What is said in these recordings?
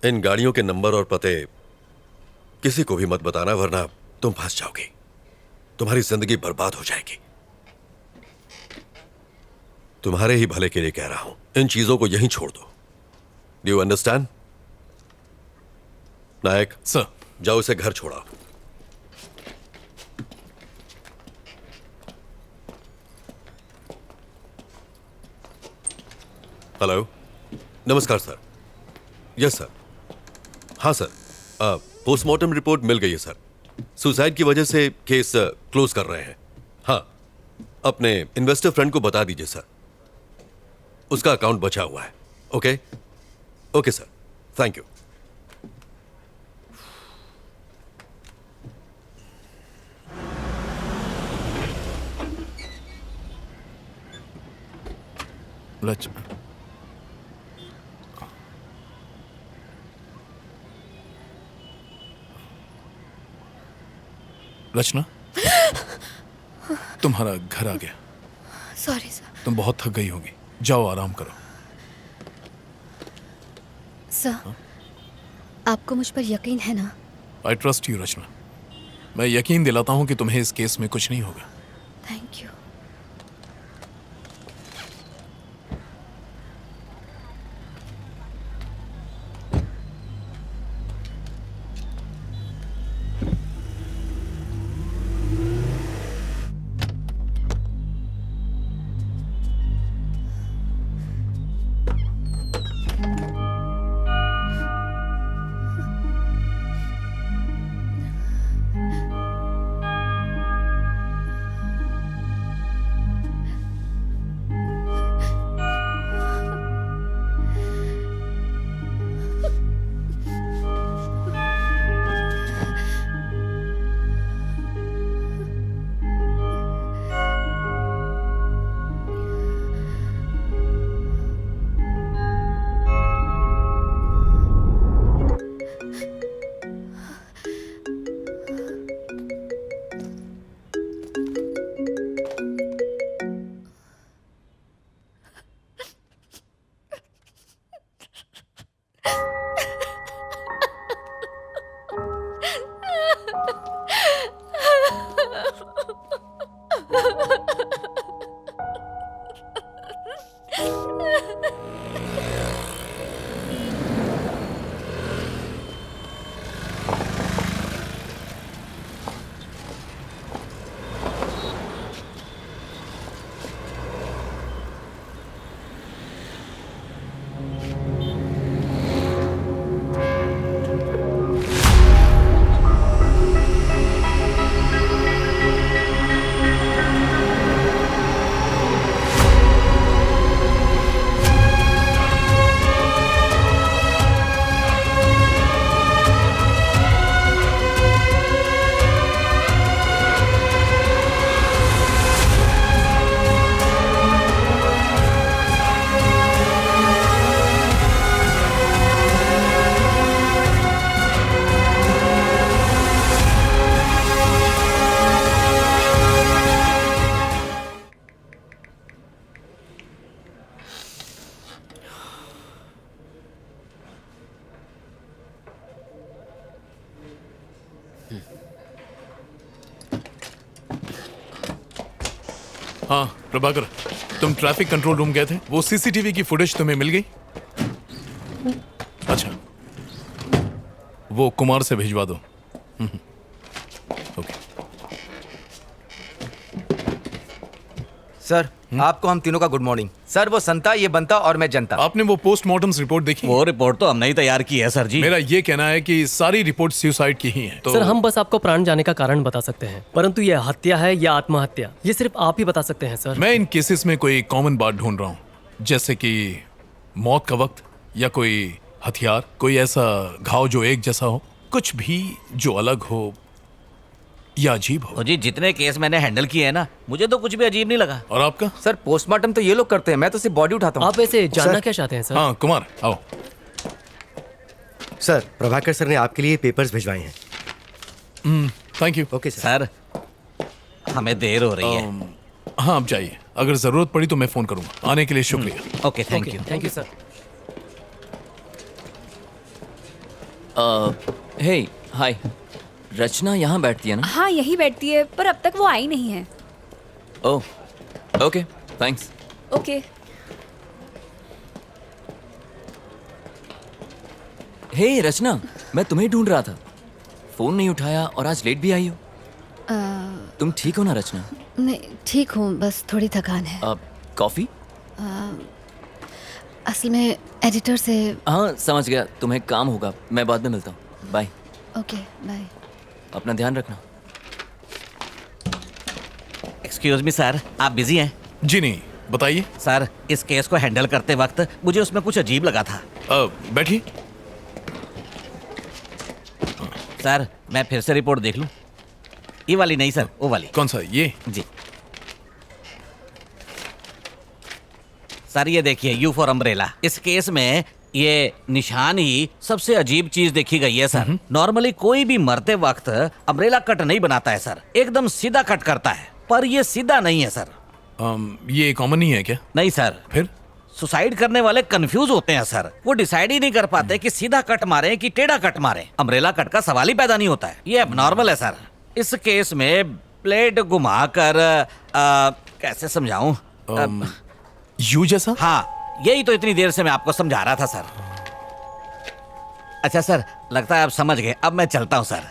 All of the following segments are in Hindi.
इन गाड़ियों के नंबर और पते किसी को भी मत बताना, वरना तुम फंस जाओगी। तुम्हारी जिंदगी बर्बाद हो जाएगी। तुम्हारे ही भले के लिए कह रहा हूं, इन चीजों को यहीं छोड़ दो। Do you understand? Nayak sir, जाओ इसे घर छोड़ाओ। हेलो, नमस्कार सर। Yes sir. हाँ सर, पोस्टमार्टम रिपोर्ट मिल गई है सर। सुसाइड की वजह से केस क्लोज कर रहे हैं। हाँ, अपने इन्वेस्टर फ्रेंड को बता दीजिए सर, उसका अकाउंट बचा हुआ है। Okay okay sir, thank you. Rachna, तुम्हारा घर आ गया। Sorry sir. तुम बहुत थक गई होगी, जाओ आराम करो। सर, आपको मुझ पर यकीन है ना? आई ट्रस्ट यू रचना। मैं यकीन दिलाता हूं कि तुम्हें इस केस में कुछ नहीं होगा। Thank you. हाँ प्रभाकर, तुम ट्रैफिक कंट्रोल रूम गए थे, वो सीसीटीवी की फुटेज तुम्हें मिल गई? अच्छा, वो कुमार से भिजवा दो। ओके सर, आपको हम तीनों का गुड मॉर्निंग। सर, वो संता, ये बनता और मैं जनता। आपने वो पोस्टमार्टम रिपोर्ट देखी? वो रिपोर्ट तो हमने ही तैयार की है सर जी। मेरा ये कहना है कि सारी रिपोर्ट सुसाइड की ही है। तो सर, हम बस आपको प्राण जाने का कारण बता सकते हैं, परंतु यह हत्या है या आत्महत्या, ये सिर्फ आप ही बता सकते हैं सर। मैं इन केसेस में कोई कॉमन बात ढूंढ रहा हूँ, जैसे कि मौत का वक्त या कोई हथियार, कोई ऐसा घाव जो एक जैसा हो, कुछ भी जो अलग हो या अजीब हो। जी, जितने केस मैंने हैंडल किए हैं ना, मुझे तो कुछ भी अजीब नहीं लगा। और आपका? सर, पोस्टमार्टम तो ये लोग करते हैं, मैं तो सिर्फ बॉडी उठाता हूँ। आप ऐसे जानना क्या चाहते हैं सर? हाँ कुमार, आओ। सर, प्रभाकर सर ने आपके लिए पेपर्स भिजवाए हैं। Thank you. Okay sir. हमें देर हो रही है। हाँ आप जाइए, अगर जरूरत पड़ी तो मैं फोन करूंगा। आने के लिए शुक्रिया। Okay, thank you. Thank you sir. Hey hi, Rachna यहाँ बैठती है ना? हाँ यही बैठती है, पर अब तक वो आई नहीं है। Oh okay thanks. ओके। हे रचना, मैं तुम्हें ढूंढ रहा था, फोन नहीं उठाया और आज लेट भी आई हो। तुम ठीक हो ना रचना? नहीं ठीक हूँ, बस थोड़ी थकान है। कॉफी? असल में एडिटर से। हाँ समझ गया, तुम्हें काम होगा, मैं बाद में मिलता हूँ। बाय। Okay bye. अपना ध्यान रखना। एक्सक्यूज मी सर, आप बिजी हैं? जी नहीं, बताइए। सर, इस केस को हैंडल करते वक्त मुझे उसमें कुछ अजीब लगा था। बैठिए। सर, मैं फिर से रिपोर्ट देख लूं? ये वाली नहीं सर, वो वाली। कौन सा? ये? जी सर, ये देखिए, यू फॉर अम्ब्रेला। इस केस में ये निशान ही सबसे अजीब चीज देखी गई है सर। नॉर्मली कोई भी मरते वक्त अम्ब्रेला कट नहीं बनाता है सर, एकदम सीधा कट करता है, पर ये सीधा नहीं है सर। ये कॉमन नहीं है क्या? नहीं सर। फिर? सुसाइड करने वाले कंफ्यूज होते हैं सर, वो डिसाइड ही नहीं कर पाते कि सीधा कट मारे कि टेढ़ा कट मारे। अम्ब्रेला कट का सवाल ही पैदा नहीं होता है, ये एबनॉर्मल है सर। इस केस में ब्लेड घुमाकर कैसे समझाऊं? यू जैसा? हाँ, यही तो इतनी देर से मैं आपको समझा रहा था सर। अच्छा सर, लगता है आप समझ गए, अब मैं चलता हूं sir.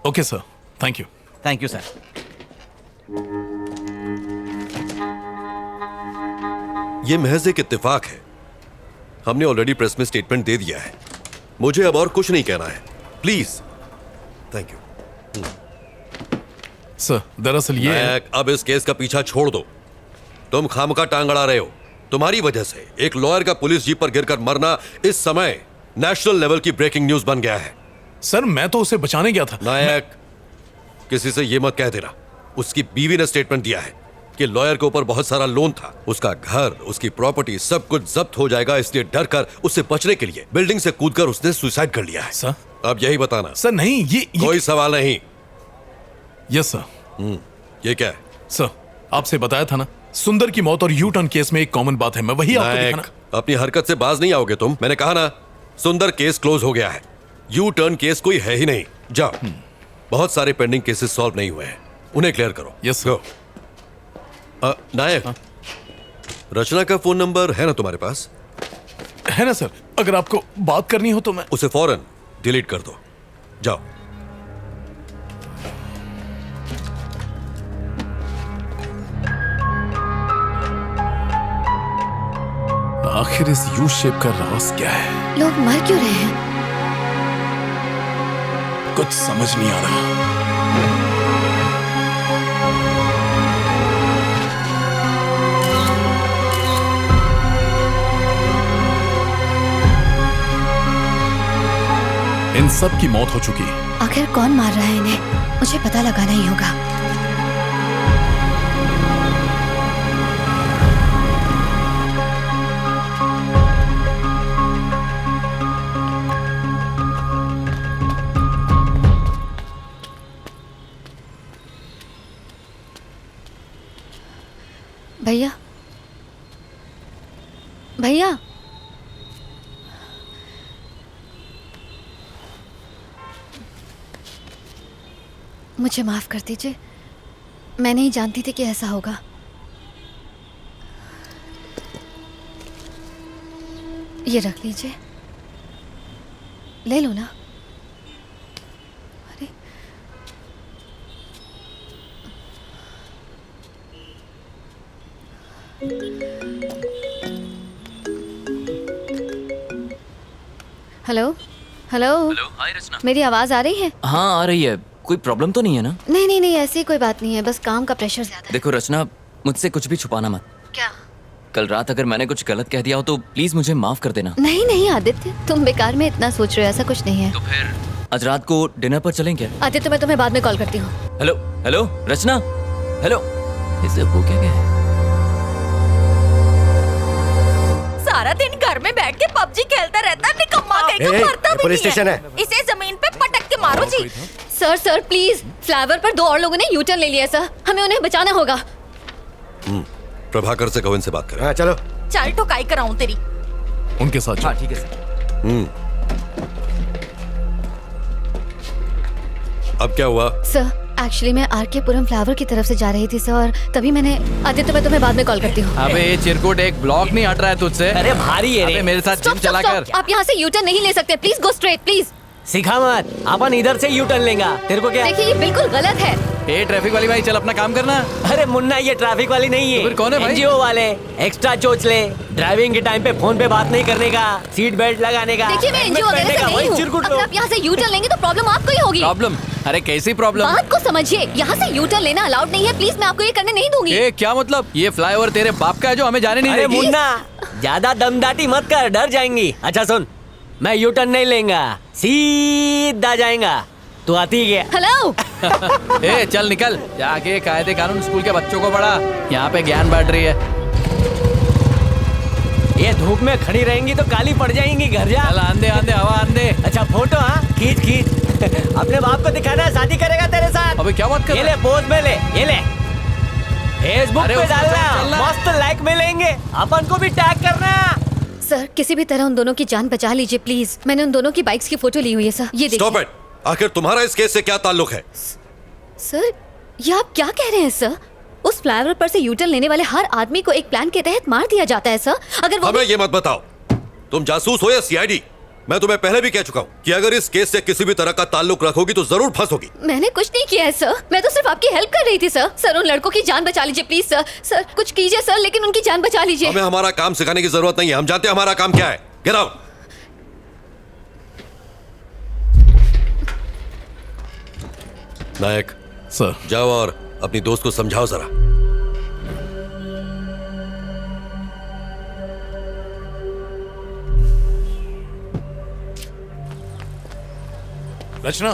Okay sir, thank you. Thank you sir. ये महज एक इत्तेफाक है। हमने ऑलरेडी प्रेस में स्टेटमेंट दे दिया है, मुझे अब और कुछ नहीं कहना है, प्लीज। Thank you sir. दरअसल ये नायक, अब इस केस का पीछा छोड़ दो। तुम खामखा टांग अड़ा रहे हो। तुम्हारी वजह से एक लॉयर का पुलिस जीप पर गिरकर मरना इस समय नेशनल लेवल की ब्रेकिंग न्यूज बन गया है। सर, मैं तो उसे बचाने गया था। नायक, किसी से ये मत कह देना। उसकी बीवी ने स्टेटमेंट दिया है कि लॉयर के ऊपर बहुत सारा लोन था, उसका घर, उसकी प्रॉपर्टी सब कुछ जब्त हो जाएगा, इसलिए डर कर उससे बचने के लिए बिल्डिंग से कूदकर उसने सुसाइड कर लिया है। सर? अब यही बताना। सर नहीं, ये कोई सवाल नहीं। Yes sir. ये क्या है? सर, आपसे बताया था ना, सुंदर की मौत और यू टर्न केस में एक कॉमन बात है, मैं वही आपको नायक, दिखाना। अपनी हरकत से बाज नहीं आओगे तुम। मैंने कहा ना, सुंदर केस क्लोज हो गया है, यू टर्न केस कोई है ही नहीं। जाओ, बहुत सारे पेंडिंग केसेस सॉल्व नहीं हुए हैं, उन्हें क्लियर करो। Yes sir. नायक, रचना का फोन नंबर है ना तुम्हारे पास? है ना सर, अगर आपको बात करनी हो तो मैं उसे फौरन डिलीट कर दो। जाओ। आखिर इस यू शेप का राज क्या है? लोग मर क्यों रहे हैं? कुछ समझ नहीं आ रहा। इन सब की मौत हो चुकी है। आखिर कौन मार रहा है इन्हें? मुझे पता लगाना ही होगा। भैया, भैया, मुझे माफ कर दीजिए, मैं नहीं जानती थी कि ऐसा होगा। ये रख लीजिए, ले लो ना। अरे हेलो हेलो। हाय रचना। मेरी आवाज आ रही है? हाँ आ रही है, कोई प्रॉब्लम तो नहीं है ना? नहीं नहीं नहीं, ऐसी कोई बात नहीं है, बस काम का प्रेशर ज्यादा है। देखो रचना, मुझसे कुछ भी छुपाना मत। क्या? कल रात अगर मैंने कुछ गलत कह दिया हो तो प्लीज मुझे माफ कर देना। नहीं नहीं आदित्य, तुम बेकार में इतना सोच रहे हो, ऐसा कुछ नहीं है। तो फिर आज रात को डिनर पर चलें क्या? आदित्य, मैं तुम्हें बाद में कॉल करती हूँ। हेलो हेलो रचना, हेलो। इसे हो क्या गया है? सारा दिन घर में बैठ के पबजी खेलता रहता, निकम्मा कहीं का मरता भी पुलिस नहीं स्टेशन है। इसे जमीन पे पटक के मारो जी। सर सर प्लीज, फ्लाईओवर पर 2 और लोगों ने यू टर्न ले लिया सर, हमें उन्हें बचाना होगा। प्रभाकर से कहो इनसे बात करें। हाँ चलो। चल ठोकाई कराऊं तेरी। उनके साथ हाँ ठीक है सर। अब क्या हुआ? सर एक्चुअली मैं आरके पुरम फ्लावर की तरफ से जा रही थी सर, और तभी मैंने आदित्य, मैं तुम्हें बाद में कॉल करती हूँ। अबे ये चिरकुट एक ब्लॉक नहीं हट रहा है तुझसे। अरे भारी है अबे रे। मेरे साथ जिम चला कर। आप यहाँ से यूटर्न नहीं ले सकते, प्लीज गो स्ट्रेट प्लीज। सिखा मत, अपन इधर से यू टर्न लेगा। तेरे को क्या? देखिए ये बिल्कुल गलत है। ए ट्रैफिक वाली भाई चल अपना काम करना। अरे मुन्ना ये ट्रैफिक वाली नहीं है। तो फिर कौन है भाई? एनजीओ वाले। एक्स्ट्रा चोच ले, ड्राइविंग के टाइम पे फोन पे बात नहीं करने का, सीट बेल्ट लगाने का। देखिए मैं एनजीओ वगैरह से नहीं हूँ। अगर आप यहाँ से यूटर्न लेंगे तो प्रॉब्लम आपको ही होगी। प्रॉब्लम? अरे कैसी प्रॉब्लम? बात को समझिए, यहाँ से यूटर्न लेना अलाउड नहीं है, प्लीज मैं आपको ये करने नहीं दूंगी। ए क्या मतलब? ये फ्लाईओवर तेरे बाप का है जो हमें जाने नहीं अरे देगी? मुन्ना ज्यादा दमदाटी मत कर, डर जाएंगी। अच्छा सुन, मैं यू टर्न नहीं लेंगा, सीधा जाएगा। तू आती है क्या? हेलो ए चल निकल, जाके कायदे कानून स्कूल के बच्चों को पढ़ा। यहाँ पे ज्ञान बांट रही है। ये धूप में खड़ी रहेंगी तो काली पड़ जाएंगी, घर जा। चल आंदे आंदे हवा आंदे। अच्छा फोटो, हाँ खींच खींच। अपने बाप को दिखाना है, शादी करेगा तेरे साथ। अबे क्या बात कर ये रहा ले पोज में ले, ये ले फेसबुक अरे पे उसको डालना, चलना। मस्त लाइक मिलेंगे, अपन को भी टैग करना। सर किसी भी तरह उन दोनों की जान बचा लीजिए प्लीज। मैंने उन दोनों की बाइक्स की फोटो ली हुई है सर, ये स्टॉप देखिए। इट। आखिर तुम्हारा इस केस से क्या ताल्लुक है? सर ये आप क्या कह रहे हैं सर? उस फ्लाईओवर पर से यूटर्न लेने वाले हर आदमी को एक प्लान के तहत मार दिया जाता है सर। अगर वो हमें ये मत बताओ तुम जासूस हो या सीआईडी। मैं तुम्हें पहले भी कह चुका हूँ कि अगर इस केस से किसी भी तरह का ताल्लुक रखोगी तो जरूर फंसोगी। मैंने कुछ नहीं किया है सर, मैं तो सिर्फ आपकी हेल्प कर रही थी सर। सर उन लड़कों की जान बचा लीजिए प्लीज सर। सर कुछ कीजिए सर, लेकिन उनकी जान बचा लीजिए। हमें हमारा काम सिखाने की जरूरत नहीं है, हम जानते हैं हमारा काम क्या है। Get out. नायक सर जाओ और अपनी दोस्त को समझाओ जरा। रचना,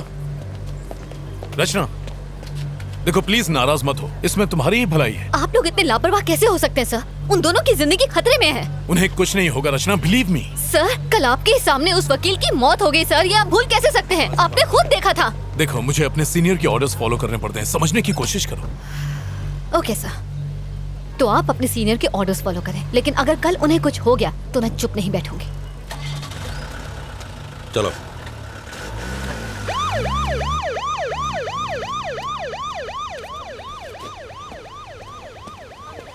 रचना देखो प्लीज नाराज मत हो, इसमें तुम्हारी ही भलाई है। आप लोग इतने लापरवाह कैसे हो सकते हैं सर? उन दोनों की जिंदगी खतरे में है। उन्हें कुछ नहीं होगा रचना, बिलीव मी। सर कल आपके सामने उस वकील की मौत हो गई सर, ये आप भूल कैसे सकते हैं? आपने खुद देखा था। देखो मुझे अपने सीनियर के ऑर्डर्स फॉलो करने पड़ते हैं, समझने की कोशिश करो। ओके सर, तो आप अपने सीनियर के ऑर्डर्स फॉलो करें, लेकिन अगर कल उन्हें कुछ हो गया तो मैं चुप नहीं बैठूंगी। चलो।